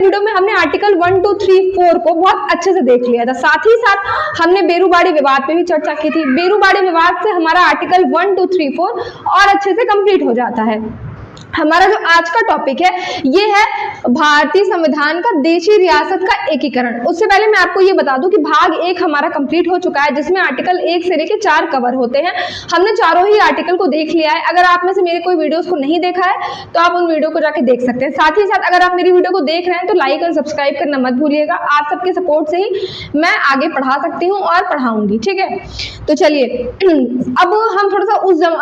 Video में हमने article 1, 2, 3, 4 को बहुत अच्छे से देख लिया था। साथ ही साथ हमने बेरूबाड़ी विवाद पे भी चर्चा की थी। बेरूबाड़ी विवाद से हमारा आर्टिकल 1, 2, 3, 4 और अच्छे से कंप्लीट हो जाता है। हमारा जो आज का टॉपिक है ये है भारतीय संविधान का देशी रियासत का एकीकरण। उससे पहले मैं आपको ये बता दूं कि भाग 1 हमारा कंप्लीट हो चुका है, जिसमें आर्टिकल 1 से लेकर 4 कवर होते हैं। हमने चारों ही आर्टिकल को देख लिया है। अगर आप में से मेरे कोई वीडियोस को नहीं देखा है तो आप उन वीडियो को जाके देख सकते हैं। साथ ही साथ अगर आप मेरी वीडियो को देख रहे हैं तो लाइक और सब्सक्राइब करना मत भूलिएगा। आप सबके सपोर्ट से ही मैं आगे पढ़ा सकती हूँ और पढ़ाऊंगी, ठीक है। तो चलिए अब हम थोड़ा सा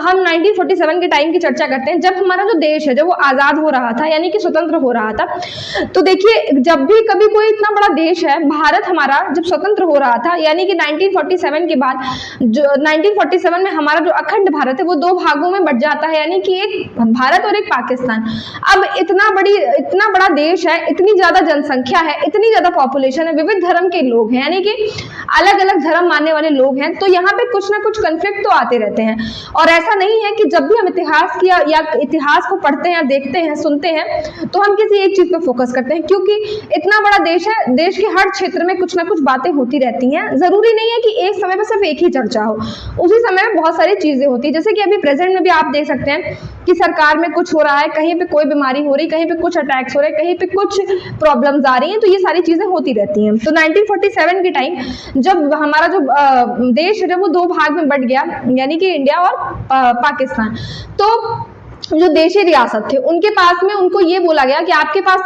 हम 1947 के टाइम की चर्चा करते हैं, जब हमारा जो देश है जब वो आजाद हो रहा था, यानी कि स्वतंत्र हो रहा था। तो देखिए, जब भी कभी कोई इतना बड़ा देश है, भारत हमारा जब स्वतंत्र हो रहा था, यानी कि 1947 के बाद, जो 1947 में हमारा जो अखंड भारत है वो 2 भागों में बट जाता है, यानी कि एक भारत और एक पाकिस्तान। अब इतना बड़ा देश है, इतनी ज्यादा जनसंख्या है, इतनी ज्यादा पॉपुलेशन है, विविध धर्म के लोग हैं, यानी कि अलग अलग धर्म मानने वाले लोग हैं। तो यहाँ पे कुछ ना कुछ कन्फ्लिक्ट तो आते रहते हैं। और ऐसा नहीं है कि जब भी हम इतिहास को पढ़ते हैं, देखते हैं, सुनते हैं, तो हम किसी एक चीज पे फोकस करते हैं, क्योंकि इतना बड़ा देश है, देश के हर क्षेत्र में कुछ ना कुछ बातें होती रहती हैं। जरूरी नहीं है कि एक समय पर सिर्फ एक ही चर्चा हो, उसी समय में बहुत सारी चीजें होती है। जैसे कि अभी प्रेजेंट में भी आप देख सकते हैं कि सरकार में कुछ हो रहा है, कहीं पे कोई बीमारी हो रही, कहीं पे कुछ अटैक्स हो रहे, कहीं पे कुछ प्रॉब्लम्स आ रही हैं, तो ये सारी चीजें होती रहती हैं। तो 1947 के टाइम जब हमारा जो देश है जब वो 2 भाग में बट गया, यानी कि इंडिया और पाकिस्तान, तो जो देशी रियासत थे उनके पास में उनको ये बोला गया कि आपके पास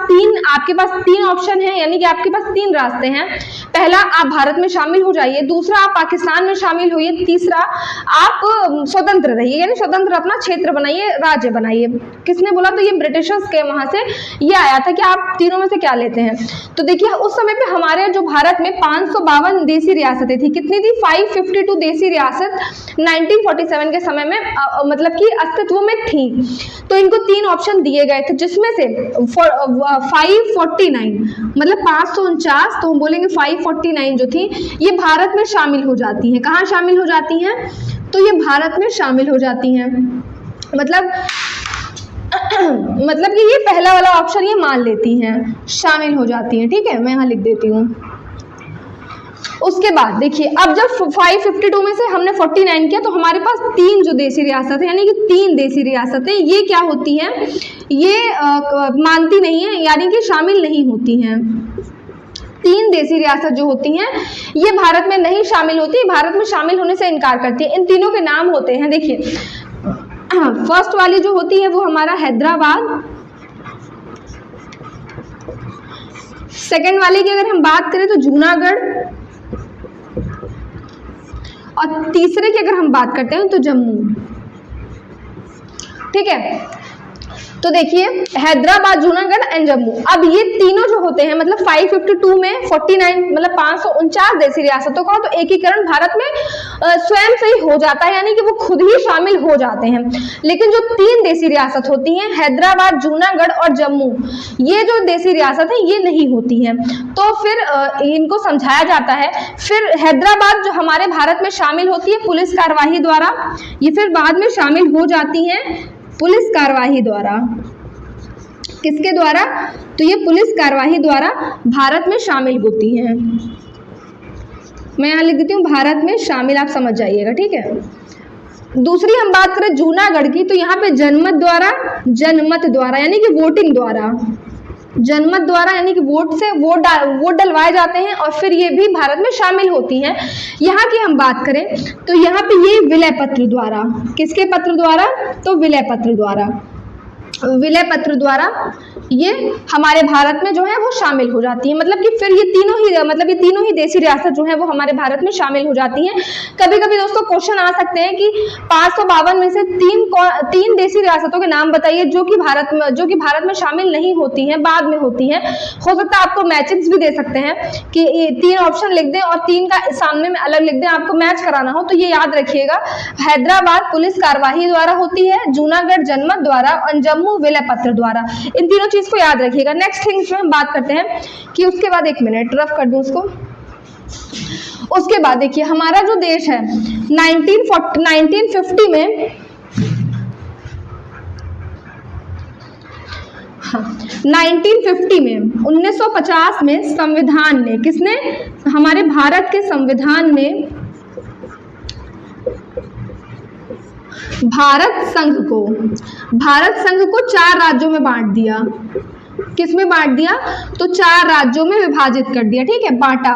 तीन ऑप्शन हैं, यानी कि आपके पास 3 रास्ते हैं। पहला, आप भारत में शामिल हो जाइए, दूसरा आप पाकिस्तान में शामिल होइए, तीसरा आप स्वतंत्र रहिए, यानी स्वतंत्र अपना क्षेत्र बनाइए, राज्य बनाइए। किसने बोला? तो ये ब्रिटिशर्स के वहां से ये आया था कि आप तीनों में से क्या लेते हैं। तो देखिए, उस समय पे हमारे जो भारत में 552 देशी रियासतें थी। कितनी थी? 552 देशी रियासत 1947 के समय में मतलब कि अस्तित्व में थी। तो इनको 3 ऑप्शन दिए गए थे, जिसमें से 549 मतलब 549, तो हम बोलेंगे 549 जो थी ये भारत में शामिल हो जाती हैं। कहाँ शामिल हो जाती हैं? तो ये भारत में शामिल हो जाती हैं। मतलब कि ये पहला वाला ऑप्शन ये मान लेती हैं, शामिल हो जाती हैं, ठीक है। मैं यहाँ लिख देती हूँ। उसके बाद देखिए, अब जब 552 में से हमने 49 किया तो हमारे पास 3 जो देशी रियासत है, यानी कि 3 देशी रियासतें, ये क्या होती हैं? ये मानती नहीं है, यानी कि शामिल नहीं होती हैं। 3 देशी रियासत जो होती हैं ये भारत में नहीं शामिल होती, भारत में शामिल होने से इनकार करती है। इन तीनों के नाम होते हैं, देखिए, फर्स्ट वाली जो होती है वो हमारा हैदराबाद, सेकंड वाले की अगर हम बात करें तो जूनागढ़, और तीसरे की अगर हम बात करते हैं तो जम्मू, ठीक है। तो देखिए, हैदराबाद, जूनागढ़ एंड जम्मू। अब ये तीनों जो होते हैं, मतलब 552 में 49 मतलब 549 देशी रियासतों का तो एकीकरण भारत में स्वयं से ही हो जाता है, यानी कि वो खुद ही शामिल हो जाते हैं। लेकिन जो 3 देशी रियासत होती हैं, हैदराबाद, जूनागढ़ और जम्मू, ये जो देशी रियासत है ये नहीं होती हैं। तो फिर इनको समझाया जाता है। फिर हैदराबाद जो हमारे भारत में शामिल होती है पुलिस कार्यवाही द्वारा, ये फिर बाद में शामिल हो जाती हैं पुलिस कार्यवाही द्वारा। किसके द्वारा? तो ये पुलिस कार्यवाही द्वारा भारत में शामिल होती हैं। मैं यहाँ लिख देती हूँ भारत में शामिल, आप समझ जाइएगा, ठीक है। दूसरी हम बात करें जूनागढ़ की, तो यहाँ पे जनमत द्वारा यानी कि वोटिंग द्वारा, जनमत द्वारा यानी कि वोट से वोट डलवाए जाते हैं, और फिर ये भी भारत में शामिल होती हैं। यहाँ की हम बात करें तो यहाँ पे ये विलय पत्र द्वारा, किसके पत्र द्वारा? तो विलय पत्र द्वारा ये हमारे भारत में जो है वो शामिल हो जाती है। मतलब कि फिर ये तीनों ही देशी रियासत जो है वो हमारे भारत में शामिल हो जाती हैं। कभी कभी दोस्तों क्वेश्चन आ सकते हैं कि 552 में से 3 देशी रियासतों के नाम बताइए जो कि भारत में शामिल नहीं होती हैं, बाद में होती हैं। हो सकता है आपको मैचिंग्स भी दे सकते हैं कि 3 ऑप्शन लिख दें और 3 का सामने में अलग लिख दें, आपको मैच कराना हो तो ये याद रखिएगा, हैदराबाद पुलिस कार्यवाही द्वारा होती है, जूनागढ़ जनमत द्वारा और जम्मू विलय पत्र द्वारा। इन तीनों चीज को याद रखिएगा। नेक्स्ट थिंग्स में हम बात करते हैं कि उसके बाद, 1 मिनट रफ कर दूं उसको। उसके बाद देखिए, हमारा जो देश है 1950 में हाँ 1950 में 1950 में संविधान ने, किसने, हमारे भारत के संविधान ने भारत संघ को 4 राज्यों में बांट दिया। किस में बांट दिया, तो 4 राज्यों में विभाजित कर दिया, ठीक है, बांटा,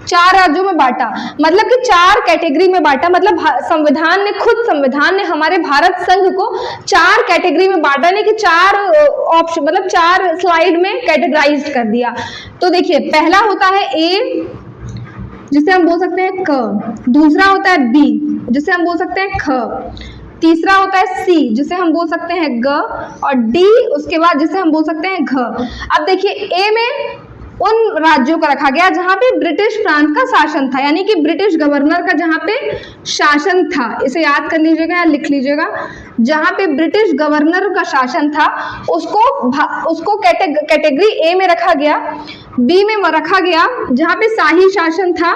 4 राज्यों में बांटा, मतलब कि 4 कैटेगरी में बांटा, मतलब संविधान ने हमारे भारत संघ को 4 कैटेगरी में बांटा, नहीं कि 4 ऑप्शन, मतलब 4 स्लाइड में कैटेगराइज कर दिया। तो देखिए पहला होता है ए, जिसे हम बोल सकते हैं क, दूसरा होता है बी, जिसे हम बोल सकते हैं ख, तीसरा होता है सी, जिसे हम बोल सकते हैं ग, और डी उसके बाद जिसे हम बोल सकते हैं घ। अब देखिए ए में उन राज्यों को रखा गया जहां पे ब्रिटिश प्रांत का शासन था, यानी कि ब्रिटिश गवर्नर का जहां पे शासन था, इसे याद कर लीजिएगा या लिख लीजिएगा, जहां पे ब्रिटिश गवर्नर का शासन था उसको कैटेगरी ए में रखा गया। बी में रखा गया जहां पे शाही शासन था,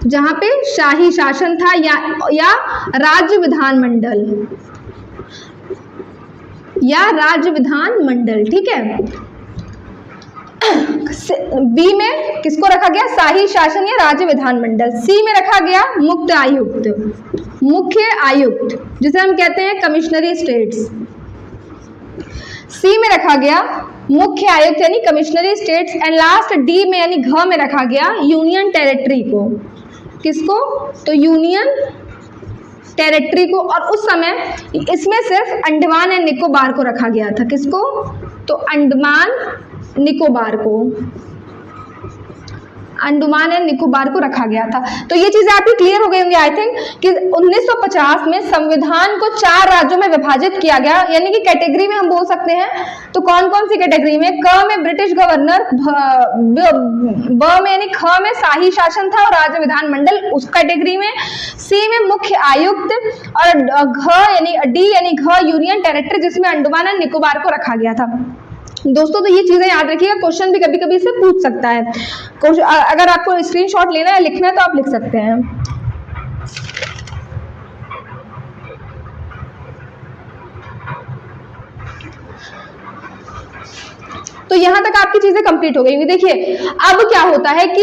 जहां पे शाही शासन था या राज्य विधानमंडल, या राज्य विधानमंडल, ठीक है। बी में किसको रखा गया, शाही शासन या राज्य विधानमंडल। सी में रखा गया मुख्य आयुक्त, जिसे हम कहते हैं कमिश्नरी स्टेट्स। सी में रखा गया मुख्य आयुक्त यानी कमिश्नरी स्टेट्स। एंड लास्ट डी में यानी घ में रखा गया यूनियन टेरिटरी को। किसको, तो यूनियन टेरिटरी को। और उस समय इसमें सिर्फ अंडमान एंड निकोबार को रखा गया था। किसको, तो अंडमान निकोबार को, अंडमान एंड निकोबार को रखा गया था। तो ये चीजें आपकी क्लियर हो गई होंगी आई थिंक कि 1950 में संविधान को 4 राज्यों में विभाजित किया गया, यानी कि कैटेगरी में हम बोल सकते हैं। तो कौन कौन सी कैटेगरी में, क में ब्रिटिश गवर्नर, ब में यानी ख में शाही शासन था और राज्य विधानमंडल उस कैटेगरी में, सी में मुख्य आयुक्त, और घ यानी डी यानी घ यूनियन टेरिटरी, जिसमें अंडमान एंड निकोबार को रखा गया था। दोस्तों तो ये चीजें याद रखिएगा, क्वेश्चन भी कभी कभी से पूछ सकता है। अगर आपको स्क्रीनशॉट लेना है, लिखना है, तो आप लिख सकते हैं। तो यहाँ तक आपकी चीजें कंप्लीट हो गई। देखिए अब क्या होता है कि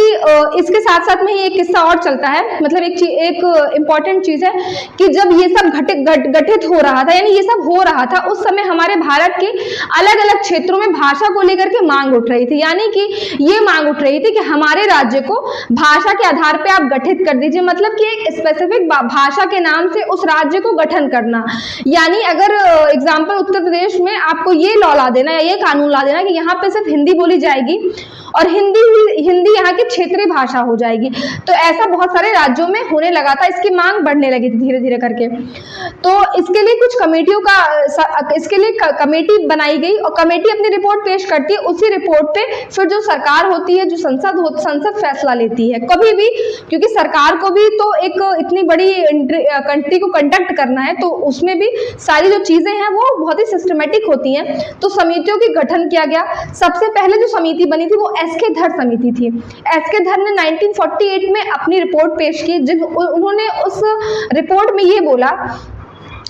इसके साथ साथ में ही एक किस्सा और चलता है, मतलब एक इम्पॉर्टेंट चीज है कि जब ये सब गठित हो रहा था, यानी ये सब हो रहा था, उस समय हमारे भारत के अलग अलग क्षेत्रों में भाषा को लेकर के मांग उठ रही थी। यानी कि ये मांग उठ रही थी कि हमारे राज्य को भाषा के आधार पर आप गठित कर दीजिए, मतलब कि एक स्पेसिफिक भाषा के नाम से उस राज्य को गठन करना। यानी अगर एग्जाम्पल उत्तर प्रदेश में आपको ये लॉ ला देना या ये कानून ला देना कि यहाँ पे सिर्फ हिंदी बोली जाएगी और हिंदी यहाँ की क्षेत्रीय भाषा हो जाएगी। तो ऐसा बहुत सारे राज्यों में होने लगा था, इसकी मांग बढ़ने लगी थी धीरे धीरे करके। तो इसके लिए कुछ कमेटियों का, इसके लिए कमेटी बनाई गई और कमेटी अपनी रिपोर्ट पेश करती है। उसी रिपोर्ट पे फिर जो सरकार होती है, जो संसद फैसला लेती है कभी भी, क्योंकि सरकार को भी तो एक इतनी बड़ी कंट्री को कंडक्ट करना है, तो उसमें भी सारी जो चीजें हैं वो बहुत ही सिस्टमेटिक होती हैं। तो समितियों की गठन किया गया। सबसे पहले जो समिति बनी थी वो एस.के. धर समिति थी। एस.के. धर ने 1948 में अपनी रिपोर्ट पेश की, जिस उन्होंने उस रिपोर्ट में ये बोला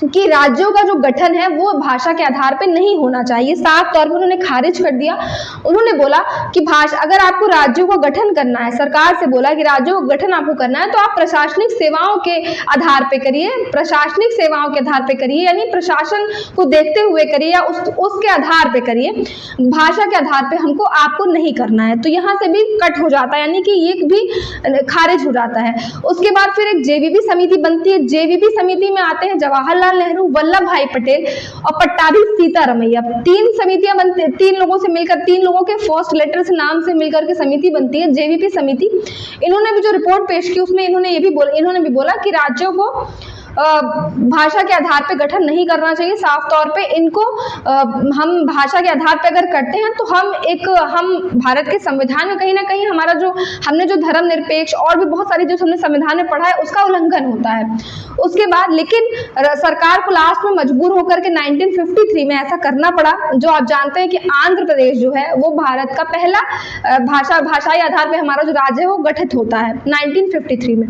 कि राज्यों का जो गठन है वो भाषा के आधार पे नहीं होना चाहिए। साफ तौर पर उन्होंने खारिज कर दिया। उन्होंने बोला कि भाषा, अगर आपको राज्यों का गठन करना है, सरकार से बोला कि राज्यों का गठन आपको करना है तो आप प्रशासनिक सेवाओं के आधार पे करिए, प्रशासनिक सेवाओं के आधार पे करिए, यानी प्रशासन को देखते हुए करिए या उसके आधार पे करिए। भाषा के आधार पे आपको नहीं करना है। तो यहाँ से भी कट हो जाता है, यानी कि ये भी खारिज हो जाता है। उसके बाद फिर एक जेवीबी समिति बनती है। जेवीबी समिति में आते हैं जवाहरलाल नेहरू, वल्लभ भाई पटेल और पट्टाभी सीतारमैया। 3 समितियां बनती है, 3 लोगों से मिलकर, 3 लोगों के फर्स्ट लेटर से नाम से मिलकर के समिति बनती है, जेवीपी समिति। इन्होंने भी जो रिपोर्ट पेश की उसमें इन्होंने भी बोला कि राज्यों को भाषा के आधार पे गठन नहीं करना चाहिए। साफ तौर पे इनको हम भाषा के आधार पे अगर करते हैं तो हम भारत के संविधान में कहीं ना कहीं हमारा हमने जो धर्मनिरपेक्ष और भी बहुत सारी जो हमने संविधान में पढ़ा है उसका उल्लंघन होता है। उसके बाद लेकिन सरकार को लास्ट में मजबूर होकर के 1953 में ऐसा करना पड़ा। जो आप जानते हैं कि आंध्र प्रदेश जो है वो भारत का पहला भाषाई आधार पे हमारा जो राज्य है वो गठित होता है 1953 में।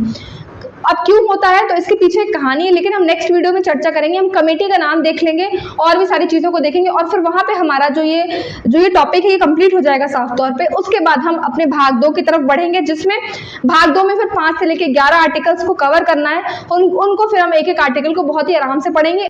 अब क्यों होता है तो इसके पीछे एक कहानी है, लेकिन हम नेक्स्ट वीडियो में चर्चा करेंगे। हम कमेटी का नाम देख लेंगे और भी सारी चीजों को देखेंगे और फिर वहां पे हमारा जो ये टॉपिक है ये कंप्लीट हो जाएगा साफ तौर पे। उसके बाद हम अपने भाग 2 की तरफ बढ़ेंगे, जिसमें भाग 2 में फिर 5 से लेकर 11 आर्टिकल्स को कवर करना है। उनको फिर हम एक एक आर्टिकल को बहुत ही आराम से पढ़ेंगे।